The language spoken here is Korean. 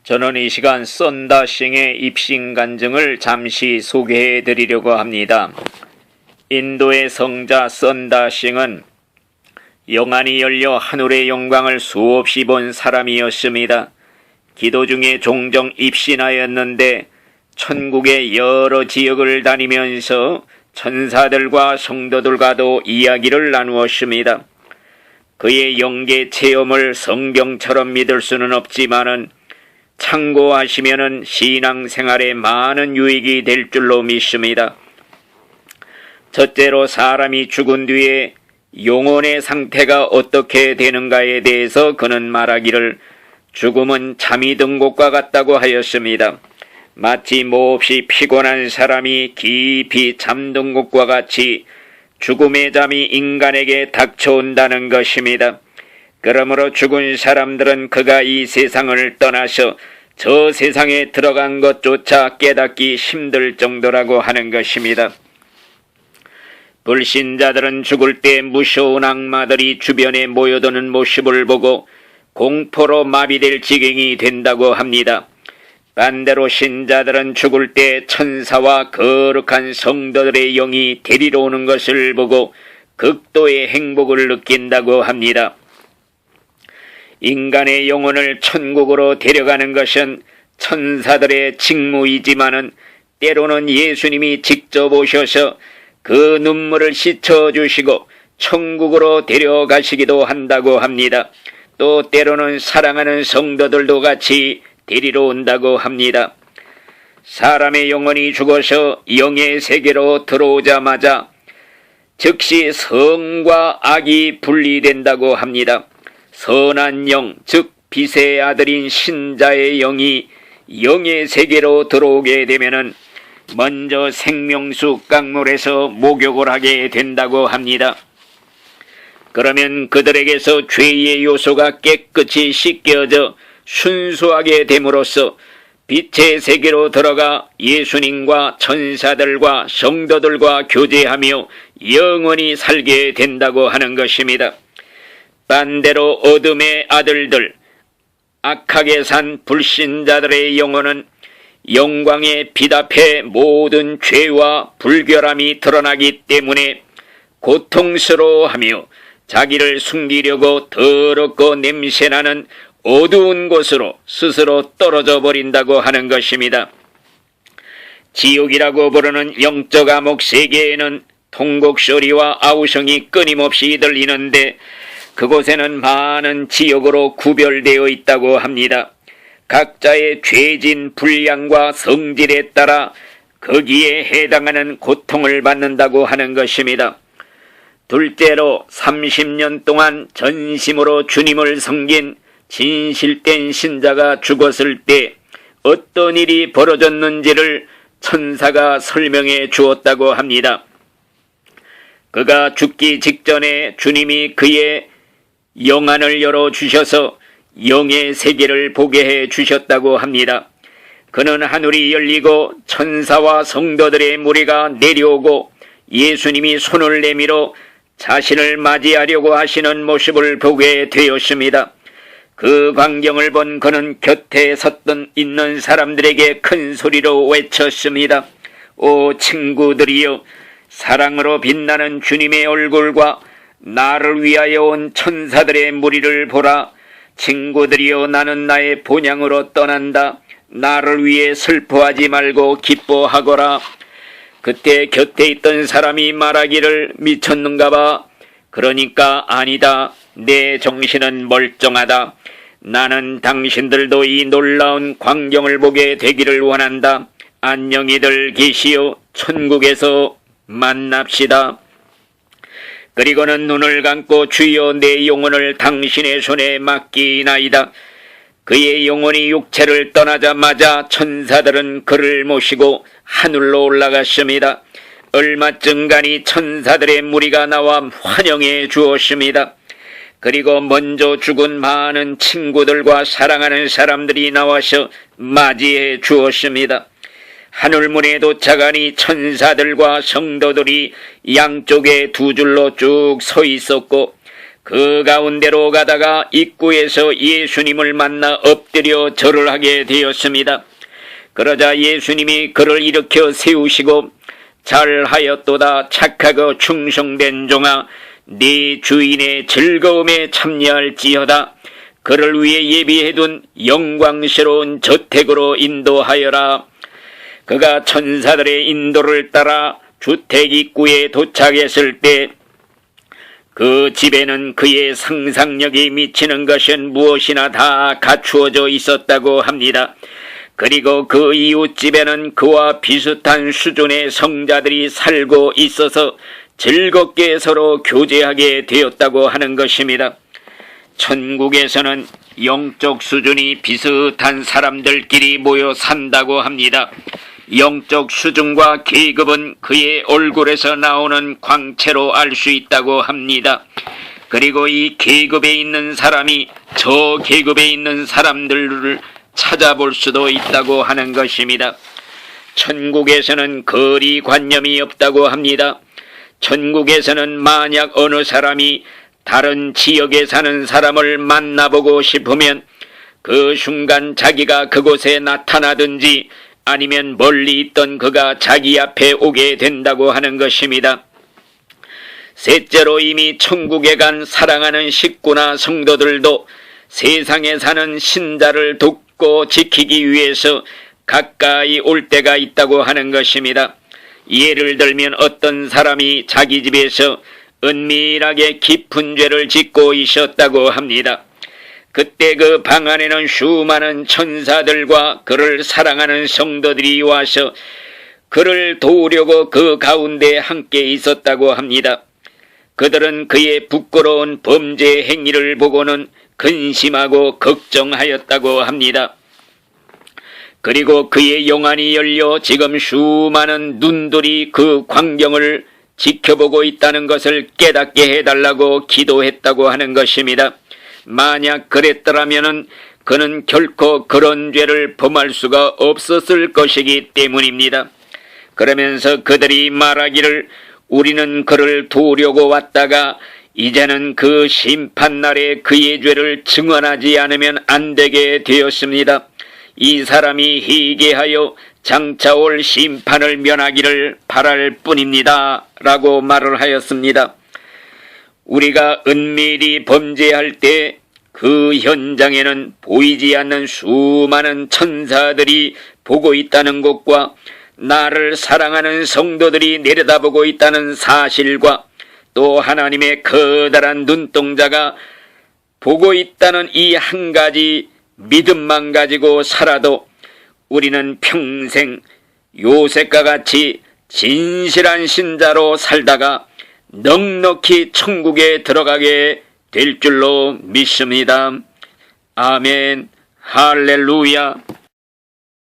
저는 이 시간 썬다싱의 입신 간증을 잠시 소개해 드리려고 합니다. 인도의 성자 썬다싱은 영안이 열려 하늘의 영광을 수없이 본 사람이었습니다. 기도 중에 종종 입신하였는데 천국의 여러 지역을 다니면서 천사들과 성도들과도 이야기를 나누었습니다. 그의 영계 체험을 성경처럼 믿을 수는 없지만은 참고하시면은 신앙생활에 많은 유익이 될 줄로 믿습니다. 첫째로 사람이 죽은 뒤에 영혼의 상태가 어떻게 되는가에 대해서 그는 말하기를 죽음은 잠이 든 곳과 같다고 하였습니다. 마치 몹시 피곤한 사람이 깊이 잠든 곳과 같이 죽음의 잠이 인간에게 닥쳐온다는 것입니다. 그러므로 죽은 사람들은 그가 이 세상을 떠나서 저 세상에 들어간 것조차 깨닫기 힘들 정도라고 하는 것입니다. 불신자들은 죽을 때 무서운 악마들이 주변에 모여드는 모습을 보고 공포로 마비될 지경이 된다고 합니다. 반대로 신자들은 죽을 때 천사와 거룩한 성도들의 영이 데리러 오는 것을 보고 극도의 행복을 느낀다고 합니다. 인간의 영혼을 천국으로 데려가는 것은 천사들의 직무이지만은 때로는 예수님이 직접 오셔서 그 눈물을 씻어주시고 천국으로 데려가시기도 한다고 합니다. 또 때로는 사랑하는 성도들도 같이 데리러 온다고 합니다. 사람의 영혼이 죽어서 영의 세계로 들어오자마자 즉시 성과 악이 분리된다고 합니다. 선한 영, 즉 빛의 아들인 신자의 영이 영의 세계로 들어오게 되면은 먼저 생명수 강물에서 목욕을 하게 된다고 합니다. 그러면 그들에게서 죄의 요소가 깨끗이 씻겨져 순수하게 됨으로써 빛의 세계로 들어가 예수님과 천사들과 성도들과 교제하며 영원히 살게 된다고 하는 것입니다. 반대로 어둠의 아들들, 악하게 산 불신자들의 영혼은 영광의 빛 앞에 모든 죄와 불결함이 드러나기 때문에 고통스러워하며 자기를 숨기려고 더럽고 냄새나는 어두운 곳으로 스스로 떨어져 버린다고 하는 것입니다. 지옥이라고 부르는 영적 암흑 세계에는 통곡소리와 아우성이 끊임없이 들리는데 그곳에는 많은 지역으로 구별되어 있다고 합니다. 각자의 죄진 분량과 성질에 따라 거기에 해당하는 고통을 받는다고 하는 것입니다. 둘째로 30년 동안 전심으로 주님을 섬긴 진실된 신자가 죽었을 때 어떤 일이 벌어졌는지를 천사가 설명해 주었다고 합니다. 그가 죽기 직전에 주님이 그의 영안을 열어주셔서 영의 세계를 보게 해 주셨다고 합니다. 그는 하늘이 열리고 천사와 성도들의 무리가 내려오고 예수님이 손을 내밀어 자신을 맞이하려고 하시는 모습을 보게 되었습니다. 그 광경을 본 그는 곁에 있는 사람들에게 큰 소리로 외쳤습니다. 오 친구들이여, 사랑으로 빛나는 주님의 얼굴과 나를 위하여 온 천사들의 무리를 보라. 친구들이여, 나는 나의 본향으로 떠난다. 나를 위해 슬퍼하지 말고 기뻐하거라. 그때 곁에 있던 사람이 말하기를 미쳤는가 봐. 그러니까 아니다. 내 정신은 멀쩡하다. 나는 당신들도 이 놀라운 광경을 보게 되기를 원한다. 안녕히들 계시오. 천국에서 만납시다. 그리고는 눈을 감고 주여 내 영혼을 당신의 손에 맡기나이다. 그의 영혼이 육체를 떠나자마자 천사들은 그를 모시고 하늘로 올라갔습니다. 얼마쯤 가니 천사들의 무리가 나와 환영해 주었습니다. 그리고 먼저 죽은 많은 친구들과 사랑하는 사람들이 나와서 맞이해 주었습니다. 하늘문에 도착하니 천사들과 성도들이 양쪽에 두 줄로 쭉 서 있었고 그 가운데로 가다가 입구에서 예수님을 만나 엎드려 절을 하게 되었습니다. 그러자 예수님이 그를 일으켜 세우시고 잘하였도다 착하고 충성된 종아, 네 주인의 즐거움에 참여할지어다. 그를 위해 예비해둔 영광스러운 저택으로 인도하여라. 그가 천사들의 인도를 따라 주택 입구에 도착했을 때 그 집에는 그의 상상력이 미치는 것은 무엇이나 다 갖추어져 있었다고 합니다. 그리고 그 이웃집에는 그와 비슷한 수준의 성자들이 살고 있어서 즐겁게 서로 교제하게 되었다고 하는 것입니다. 천국에서는 영적 수준이 비슷한 사람들끼리 모여 산다고 합니다. 영적 수준과 계급은 그의 얼굴에서 나오는 광채로 알 수 있다고 합니다. 그리고 이 계급에 있는 사람이 저 계급에 있는 사람들을 찾아볼 수도 있다고 하는 것입니다. 천국에서는 거리관념이 없다고 합니다. 천국에서는 만약 어느 사람이 다른 지역에 사는 사람을 만나보고 싶으면 그 순간 자기가 그곳에 나타나든지 아니면 멀리 있던 그가 자기 앞에 오게 된다고 하는 것입니다. 셋째로 이미 천국에 간 사랑하는 식구나 성도들도 세상에 사는 신자를 돕고 지키기 위해서 가까이 올 때가 있다고 하는 것입니다. 예를 들면 어떤 사람이 자기 집에서 은밀하게 깊은 죄를 짓고 있었다고 합니다. 그때 그 방 안에는 수많은 천사들과 그를 사랑하는 성도들이 와서 그를 도우려고 그 가운데 함께 있었다고 합니다. 그들은 그의 부끄러운 범죄 행위를 보고는 근심하고 걱정하였다고 합니다. 그리고 그의 영안이 열려 지금 수많은 눈들이 그 광경을 지켜보고 있다는 것을 깨닫게 해달라고 기도했다고 하는 것입니다. 만약 그랬더라면 그는 결코 그런 죄를 범할 수가 없었을 것이기 때문입니다. 그러면서 그들이 말하기를 우리는 그를 도우려고 왔다가 이제는 그 심판날에 그의 죄를 증언하지 않으면 안 되게 되었습니다. 이 사람이 회개하여 장차 올 심판을 면하기를 바랄 뿐입니다. 라고 말을 하였습니다. 우리가 은밀히 범죄할 때 그 현장에는 보이지 않는 수많은 천사들이 보고 있다는 것과 나를 사랑하는 성도들이 내려다보고 있다는 사실과 또 하나님의 커다란 눈동자가 보고 있다는 이 한 가지 믿음만 가지고 살아도 우리는 평생 요셉과 같이 진실한 신자로 살다가 넉넉히 천국에 들어가게 될 줄로 믿습니다. 아멘. 할렐루야.